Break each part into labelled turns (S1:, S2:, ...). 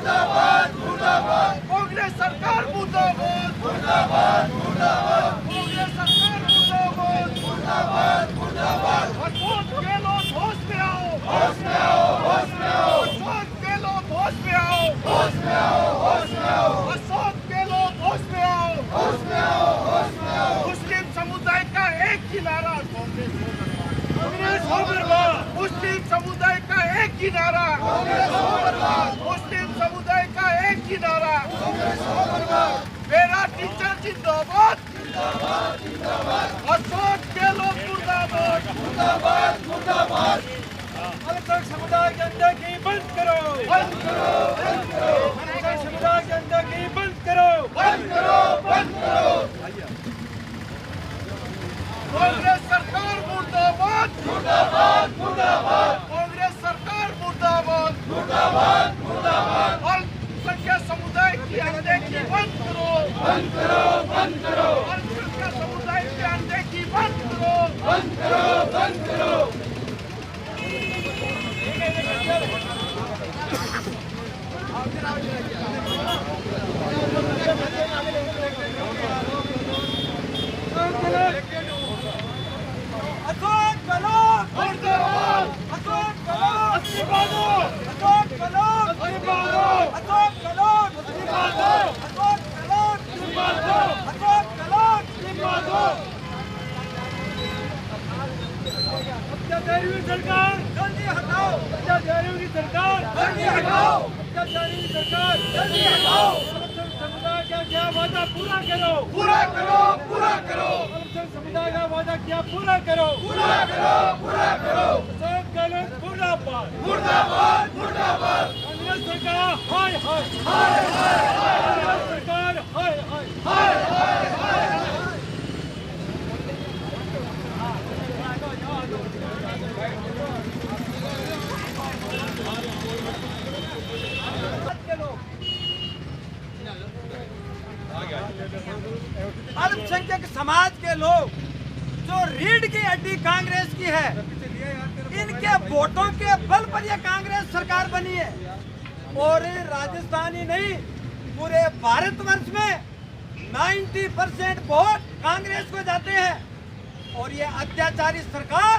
S1: मुर्दाबाद मुर्दाबाद कांग्रेस सरकार मुर्दाबाद मुर्दाबाद मुर्दाबाद कांग्रेस सरकार मुर्दाबाद मुर्दाबाद मुर्दाबाद अशोक गहलोत होश में आओ होश में आओ होश में आओ अशोक गहलोत होश में आओ होश में आओ होश में आओ अशोक गहलोत होश में आओ होश में आओ होश में आओ मुस्लिम समुदाय का एक ही नारा कांग्रेस हो बर्बाद मुस्लिम समुदाय का एक ही नारा कांग्रेस हो बर्बाद मुस्लिम समुदाय का एक ही नारा कांग्रेस हो बर्बाद मेरा टीचर जिंदाबाद जिंदाबाद जिंदाबाद अशोक गहलोत मुर्दाबाद मुर्दाबाद मुर्दाबाद अल्पसंख्यक समुदाय के अंदर की बंद करो बंद करो बंद करो अल्पसंख्यक समुदाय के अंदर की बंद करो बंद करो बंद करो कांग्रेस सरकार मुर्दाबाद मुर्दाबाद मुर्दाबाद कांग्रेस सरकार मुर्दाबाद मुर्दाबाद मुर्दाबाद अल्पसंख्यक समुदाय की अनदेखी बंद करो बंद करो बंद करो अल्पसंख्यक समुदाय की अनदेखी बंद करो बंद करो बंद करो अशोक गहलोत मुर्दाबाद अशोक गहलोत इस्तीफा दो अशोक गहलोत इस्तीफा दो अशोक गहलोत इस्तीफा दो अशोक गहलोत इस्तीफा दो अशोक गहलोत इस्तीफा दो अत्याचारियों की सरकार जल्दी हटाओ अत्याचारियों की सरकार जल्दी हटाओ अत्याचारियों की सरकार जल्दी हटाओ समुदाय का क्या वादा पूरा करो पूरा करो पूरा करो समुदाय का वादा क्या पूरा करो पूरा करो पूरा करो अशोक गहलोत मुर्दाबाद मुर्दाबाद मुर्दाबाद कांग्रेस सरकार हाय हाय हाय हाय कांग्रेस सरकार हाय हाय हाय हाय हाय अल्पसंख्यक समाज के लोग जो रीढ़ की हड्डी कांग्रेस की है, इनके वोटों के बल पर यह कांग्रेस सरकार बनी है। और राजस्थान ही नहीं, पूरे भारतवर्ष में 90% वोट कांग्रेस को जाते हैं। और ये अत्याचारी सरकार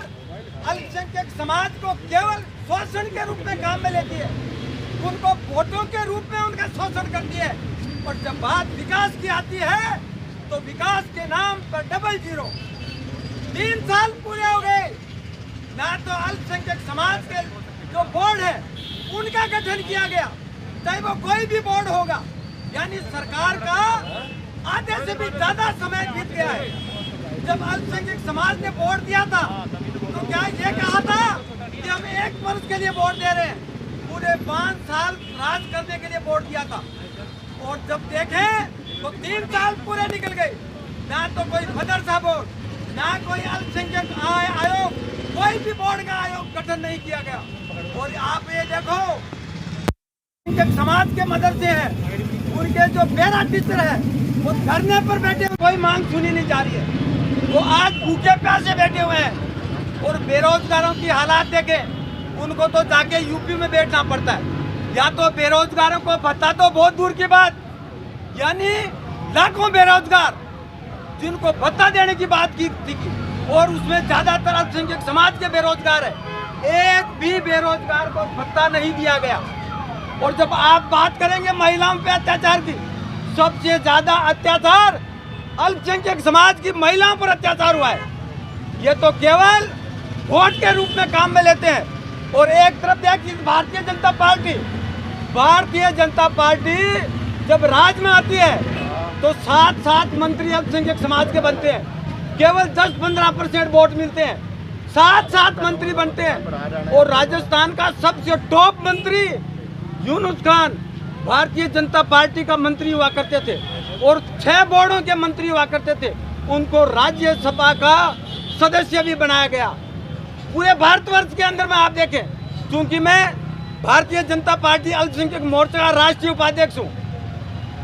S1: अल्पसंख्यक समाज को केवल शोषण के रूप में काम में लेती है, उनको वोटों के रूप में उनका शोषण करती है। और जब बात विकास की आती है तो विकास के नाम पर 00। 3 साल पूरे हो गए, ना तो अल्पसंख्यक समाज के जो बोर्ड है उनका गठन किया गया, चाहे वो कोई भी बोर्ड होगा। यानी सरकार का आधे से भी ज्यादा समय बीत गया है। जब अल्पसंख्यक समाज ने वोट दिया था तो क्या ये कहा था कि हम 1 वर्ष के लिए वोट दे रहे हैं? पूरे 5 साल राज करने के लिए वोट दिया था। और जब देखें तो 3 साल पूरे निकल गए, ना तो कोई मदरसा बोर्ड, ना कोई अल्पसंख्यक आयोग, कोई भी बोर्ड का आयोग गठन नहीं किया गया। और आप ये देखो, समाज के मदरसे हैं, उनके जो पैरा टीचर है वो धरने पर बैठे, कोई मांग सुनी नहीं जा रही है। वो आज भूखे प्यासे बैठे हुए हैं। और बेरोजगारों की हालात देखें, उनको तो जाके यूपी में बैठना पड़ता है। या तो बेरोजगारों को भत्ता तो बहुत दूर की बात, यानी लाखों बेरोजगार जिनको भत्ता देने की बात की थी, और उसमें ज्यादातर अल्पसंख्यक समाज के बेरोजगार है। एक भी बेरोजगार को भत्ता नहीं दिया गया। और जब आप बात करेंगे महिलाओं पे अत्याचार की, सबसे ज्यादा अत्याचार अल्पसंख्यक समाज की महिलाओं पर अत्याचार हुआ है। ये तो केवल वोट के रूप में काम में लेते हैं। और एक तरफ देखिए भारतीय जनता पार्टी जब राज में आती है तो 7 मंत्री अल्पसंख्यक समाज के बनते हैं, केवल 10-15% वोट मिलते हैं, 7 मंत्री बनते हैं। और राजस्थान का सबसे टॉप मंत्री यूनुस खान भारतीय जनता पार्टी का मंत्री हुआ करते थे और 6 बोर्डों के मंत्री हुआ करते थे। उनको राज्यसभा का सदस्य भी बनाया गया। पूरे भारतवर्ष के अंदर में आप देखें, क्योंकि मैं भारतीय जनता पार्टी अल्पसंख्यक मोर्चा का राष्ट्रीय उपाध्यक्ष हूँ,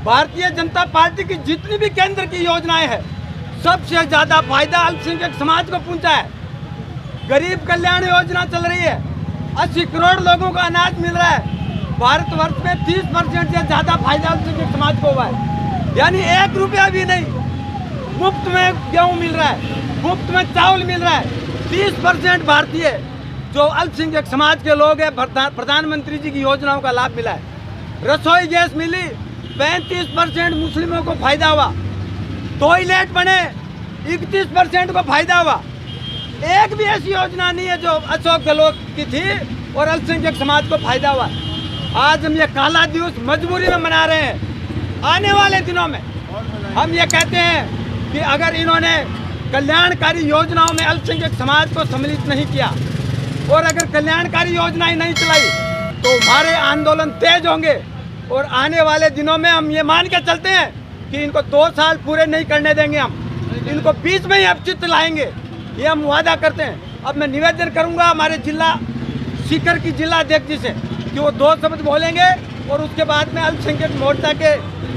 S1: भारतीय जनता पार्टी की जितनी भी केंद्र की योजनाएं हैं, सबसे ज्यादा फायदा अल्पसंख्यक समाज को पहुंचा है। गरीब कल्याण योजना चल रही है, 80 करोड़ लोगों को अनाज मिल रहा है। भारतवर्ष में 30% से ज़्यादा फायदा अल्पसंख्यक समाज को हुआ है। यानी 1 रुपया भी नहीं, मुफ्त में गेहूँ मिल रहा है, मुफ्त में चावल मिल रहा है। 30% भारतीय जो अल्पसंख्यक समाज के लोग हैं, प्रधानमंत्री जी की योजनाओं का लाभ मिला है। रसोई गैस मिली, 35% मुस्लिमों को फायदा हुआ। टॉयलेट बने, 31% को फायदा हुआ। एक भी ऐसी योजना नहीं है जो अशोक गहलोत की थी और अल्पसंख्यक समाज को फायदा हुआ। आज हम ये काला दिवस मजबूरी में मना रहे हैं। आने वाले दिनों में हम ये कहते हैं कि अगर इन्होंने कल्याणकारी योजनाओं में अल्पसंख्यक समाज को सम्मिलित नहीं किया और अगर कल्याणकारी योजनाएं नहीं चलाई तो हमारे आंदोलन तेज होंगे। और आने वाले दिनों में हम ये मान के चलते हैं कि इनको 2 साल पूरे नहीं करने देंगे, हम इनको बीच में ही अपचित लाएंगे, ये हम वादा करते हैं। अब मैं निवेदन करूंगा हमारे जिला सीकर की जिला अध्यक्ष जी से कि वो 2 शब्द बोलेंगे और उसके बाद में अल्पसंख्यक मोर्चा के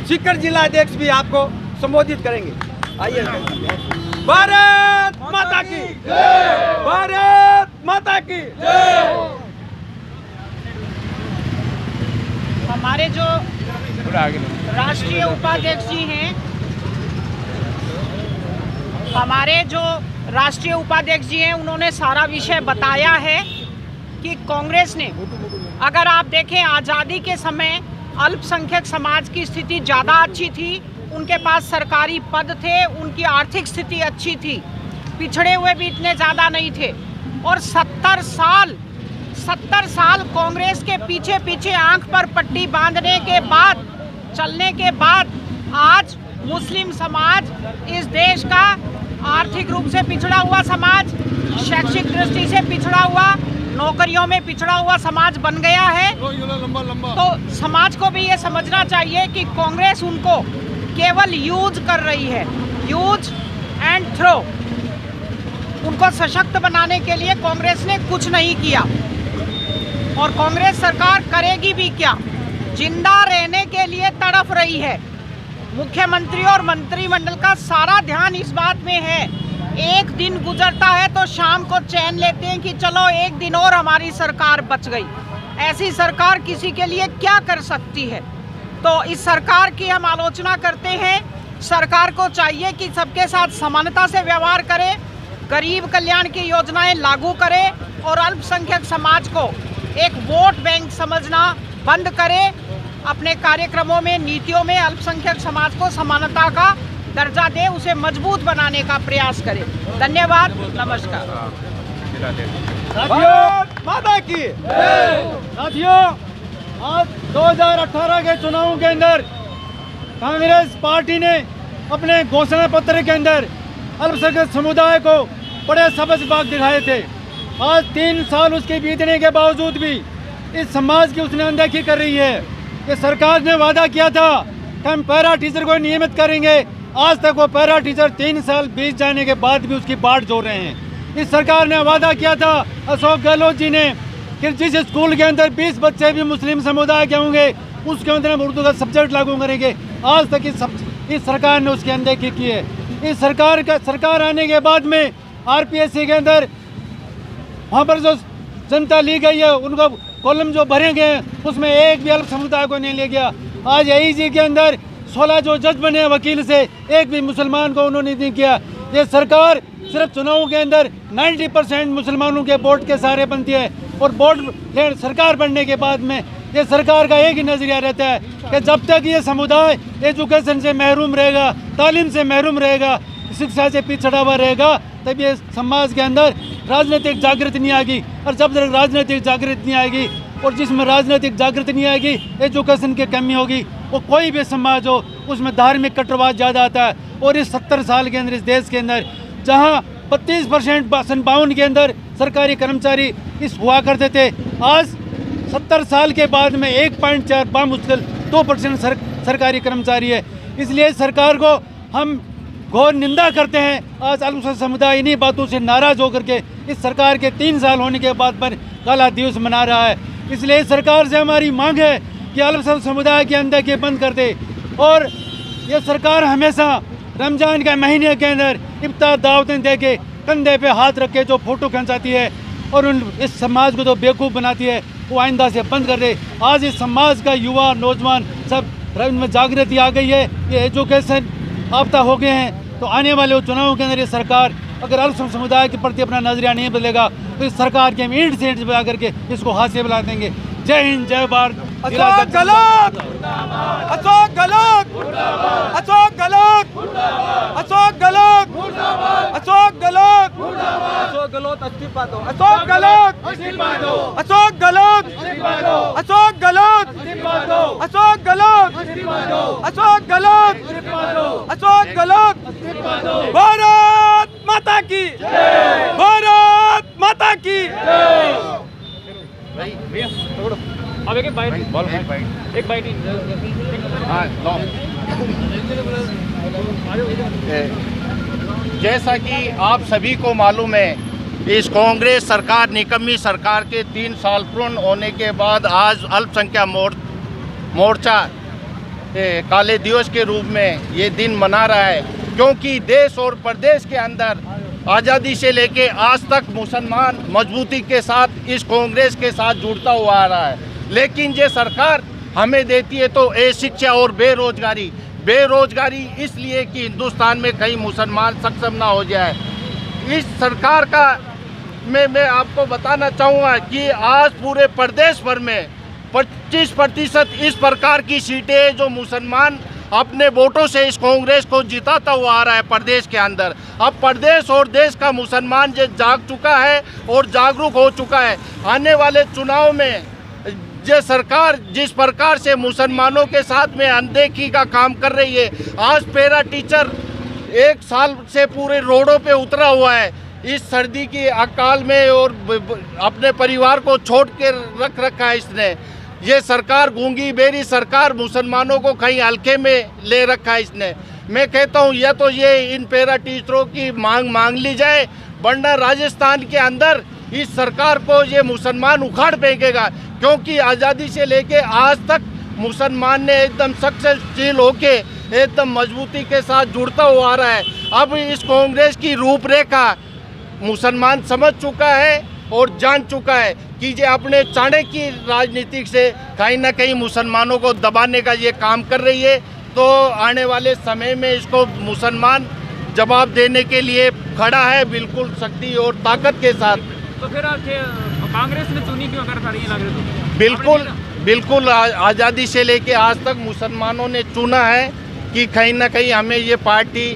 S1: सीकर जिला अध्यक्ष भी आपको संबोधित करेंगे। आइए। भारत माता की जय, भारत माता की जय।
S2: हमारे जो राष्ट्रीय उपाध्यक्ष जी हैं, उन्होंने सारा विषय बताया है कि कांग्रेस ने, अगर आप देखें आज़ादी के समय अल्पसंख्यक समाज की स्थिति ज़्यादा अच्छी थी, उनके पास सरकारी पद थे, उनकी आर्थिक स्थिति अच्छी थी, पिछड़े हुए भी इतने ज़्यादा नहीं थे। और 70 साल कांग्रेस के पीछे पीछे आंख पर पट्टी बांधने के बाद, चलने के बाद आज मुस्लिम समाज इस देश का आर्थिक रूप से पिछड़ा हुआ समाज, शैक्षिक दृष्टि से पिछड़ा हुआ, नौकरियों में पिछड़ा हुआ समाज बन गया है। तो समाज को भी ये समझना चाहिए कि कांग्रेस उनको केवल यूज कर रही है, यूज एंड थ्रो। उनको सशक्त बनाने के लिए कांग्रेस ने कुछ नहीं किया और कांग्रेस सरकार करेगी भी क्या। जिंदा रहने के लिए तड़प रही है। मुख्यमंत्री और मंत्रिमंडल का सारा ध्यान इस बात में है। एक दिन गुजरता है तो शाम को चैन लेते हैं कि चलो एक दिन और हमारी सरकार बच गई। ऐसी सरकार किसी के लिए क्या कर सकती है। तो इस सरकार की हम आलोचना करते हैं। सरकार को चाहिए कि सबके साथ समानता से व्यवहार करे, गरीब कल्याण की योजनाएं लागू करे और अल्पसंख्यक समाज को एक वोट बैंक समझना बंद करे। अपने कार्यक्रमों में, नीतियों में अल्पसंख्यक समाज को समानता का दर्जा दे, उसे मजबूत बनाने का प्रयास करे। धन्यवाद, नमस्कार।
S1: भारत माता की
S3: साथियों, आज 2018 के चुनावों के अंदर कांग्रेस पार्टी ने अपने घोषणा पत्र के अंदर अल्पसंख्यक समुदाय को बड़े सबक दिखाए थे। आज 3 साल उसके बीतने के बावजूद भी इस समाज की उसने अनदेखी कर रही है। कि सरकार ने वादा किया था कि हम पैरा टीचर को नियमित करेंगे, आज तक वो पैरा टीचर 3 साल बीत जाने के बाद भी उसकी बाट जोड़ रहे हैं। इस सरकार ने वादा किया था अशोक गहलोत जी ने कि जिस स्कूल के अंदर 20 बच्चे भी मुस्लिम समुदाय के होंगे उसके अंदर हम उर्दू का सब्जेक्ट लागू करेंगे। आज तक इस सरकार ने उसकी अनदेखी की है। इस सरकार आने के बाद में RPSC के अंदर वहाँ पर जो जनता ली गई है, उनको कॉलम जो भरे गए हैं उसमें एक भी अल्प समुदाय को नहीं लिया गया। आज AEG के अंदर 16 जो जज बने वकील से, एक भी मुसलमान को उन्होंने नहीं किया। ये सरकार सिर्फ चुनावों के अंदर 90% मुसलमानों के वोट के सहारे बनती है और वोट सरकार बनने के बाद में ये सरकार का एक ही नजरिया रहता है कि जब तक ये समुदाय एजुकेशन से महरूम रहेगा, तालीम से महरूम रहेगा, शिक्षा से पिछड़ा हुआ रहेगा, तब ये समाज के अंदर राजनीतिक जागृति नहीं आएगी। और जब तक राजनीतिक जागृति नहीं आएगी और जिसमें राजनीतिक जागृति नहीं आएगी, एजुकेशन की कमी होगी, वो कोई भी समाज हो उसमें धार्मिक कट्टरवाद ज़्यादा आता है। और इस 70 साल के अंदर इस देश के अंदर जहाँ 32% 52 के अंदर सरकारी कर्मचारी इस हुआ करते थे, आज 70 साल के बाद में 1.4 बामुश्किल 2% सरकारी कर्मचारी है। इसलिए सरकार को हम घोर निंदा करते हैं। आज अल्पसंख्यक समुदाय इन्हीं बातों से नाराज होकर के इस सरकार के 3 साल होने के बाद पर काला दिवस मना रहा है। इसलिए सरकार से हमारी मांग है कि अल्पसंख्यक समुदाय के अनदेखी बंद कर दे। और ये सरकार हमेशा रमजान के महीने के अंदर इफ्तार दावतें दे के कंधे पे हाथ रख के जो फोटो खिंचाती है, और इस समाज को तो बेवकूफ़ बनाती है, वो आइंदा से बंद कर दे। आज इस समाज का युवा नौजवान सब में जागृति आ गई है, ये एजुकेशन याफ्ता हो गए हैं। तो आने वाले चुनावों के अंदर ये सरकार अगर अल्पसंख्यक समुदाय के प्रति अपना नजरिया नहीं बदलेगा तो इस सरकार के हम ईंट से ईंट बजा करके इसको हाथ से मिला देंगे। जय हिंद, जय भारत।
S1: अशोक गहलोत, अशोक गहलोत, अशोक गहलोत, अशोक गहलोत, अशोक गहलोत, अशोक गहलोत इस्तीफा दो, अशोक गहलोत इस्तीफा दो, अशोक गहलोत इस्तीफा दो, अशोक गहलोत इस्तीफा दो, अशोक गहलोत इस्तीफा दो, अशोक गहलोत इस्तीफा दो, अशोक गहलोत इस्तीफा दो। भारत माता की जय, भारत माता की जय।
S4: अब एक बाइट एक बाइट
S5: जैसा कि आप सभी को मालूम है, इस कांग्रेस सरकार, निकम्मी सरकार के 3 साल पूर्ण होने के बाद आज अल्पसंख्यक मोर्चा काले दिवस के रूप में ये दिन मना रहा है, क्योंकि देश और प्रदेश के अंदर आज़ादी से लेके आज तक मुसलमान मजबूती के साथ इस कांग्रेस के साथ जुड़ता हुआ आ रहा है। लेकिन ये सरकार हमें देती है तो शिक्षा और बेरोजगारी इसलिए कि हिंदुस्तान में कहीं मुसलमान सक्षम ना हो जाए। इस सरकार का मैं आपको बताना चाहूँगा कि आज पूरे प्रदेश भर में 25% इस प्रकार की सीटें जो मुसलमान अपने वोटों से इस कांग्रेस को जिताता हुआ आ रहा है प्रदेश के अंदर। अब प्रदेश और देश का मुसलमान जो जाग चुका है और जागरूक हो चुका है। आने वाले चुनाव में जो सरकार जिस प्रकार से मुसलमानों के साथ में अनदेखी का काम कर रही है, आज पैरा टीचर 1 साल से पूरे रोडों पे उतरा हुआ है इस सर्दी की अकाल में और अपने परिवार को छोड़ के रख रखा है इसने। ये सरकार गूंगी बेरी सरकार मुसलमानों को कहीं हल्के में ले रखा है इसने। मैं कहता हूँ या तो ये इन पैरा टीचरों की मांग ली जाए, वरना राजस्थान के अंदर इस सरकार को ये मुसलमान उखाड़ फेंकेगा, क्योंकि आज़ादी से लेके आज तक मुसलमान ने एकदम सक्सेसफुल होके एकदम मजबूती के साथ जुड़ता हुआ आ रहा है। अब इस कांग्रेस की रूपरेखा मुसलमान समझ चुका है और जान चुका है कि ये अपने चाणक्य राजनीति से कहीं ना कहीं मुसलमानों को दबाने का ये काम कर रही है। तो आने वाले समय में इसको मुसलमान जवाब देने के लिए खड़ा है, बिल्कुल शक्ति और ताकत के साथ।
S4: तो फिर कांग्रेस ने चुनी क्यों कर पा रही है?
S5: बिल्कुल आज़ादी से लेके आज तक मुसलमानों ने चुना है कि कहीं ना कहीं हमें ये पार्टी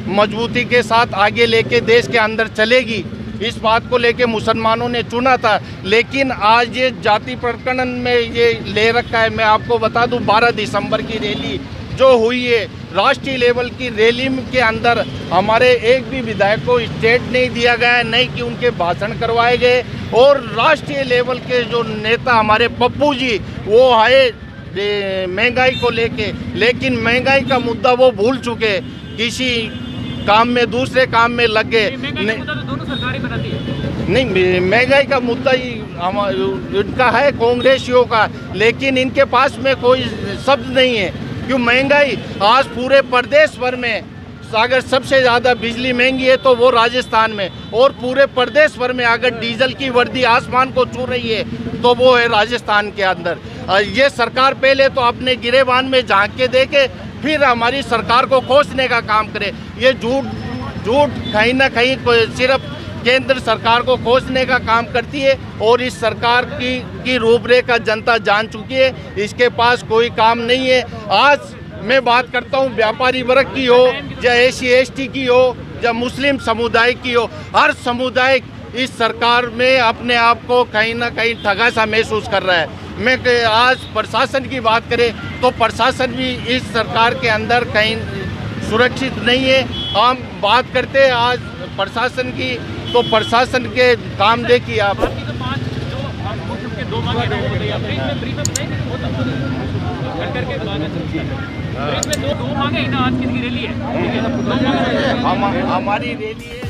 S5: मजबूती के साथ आगे लेके देश के अंदर चलेगी। इस बात को लेके मुसलमानों ने चुना था, लेकिन आज ये जाति प्रकरण में ये ले रखा है। मैं आपको बता दूं 12 दिसंबर की रैली जो हुई है, राष्ट्रीय लेवल की रैली के अंदर हमारे एक भी विधायक को स्टेट नहीं दिया गया, नहीं कि उनके भाषण करवाए गए। और राष्ट्रीय लेवल के जो नेता हमारे पप्पू जी वो आए महंगाई को लेके, लेकिन महंगाई का मुद्दा वो भूल चुके, किसी काम में दूसरे काम में लग गए।
S4: दोनों सरकारें बनाती है।
S5: नहीं, महंगाई का मुद्दा ही इनका है कांग्रेसियों का, लेकिन इनके पास में कोई शब्द नहीं है। क्यों महंगाई आज पूरे प्रदेश भर में अगर सबसे ज़्यादा बिजली महंगी है तो वो राजस्थान में, और पूरे प्रदेश भर में अगर डीजल की वर्दी आसमान को छू रही है तो वो है राजस्थान के अंदर। ये सरकार पहले तो अपने गिरेबान में झांक के देखे, फिर हमारी सरकार को कोसने का काम करे। ये झूठ कहीं ना कहीं सिर्फ केंद्र सरकार को कोसने का काम करती है, और इस सरकार की रूपरेखा जनता जान चुकी है, इसके पास कोई काम नहीं है। आज मैं बात करता हूँ व्यापारी वर्ग की हो, या SC ST की हो, या मुस्लिम समुदाय की हो, हर समुदाय इस सरकार में अपने आप को कहीं ना कहीं ठगा सा महसूस कर रहा है। मैं आज प्रशासन की बात करें तो प्रशासन भी इस सरकार के अंदर कहीं सुरक्षित नहीं है। हम बात करते हैं आज प्रशासन की, तो प्रशासन के काम देखिए आप।
S4: दो मांगे ना, आज किसकी रैली है?
S5: हमारी रैली है।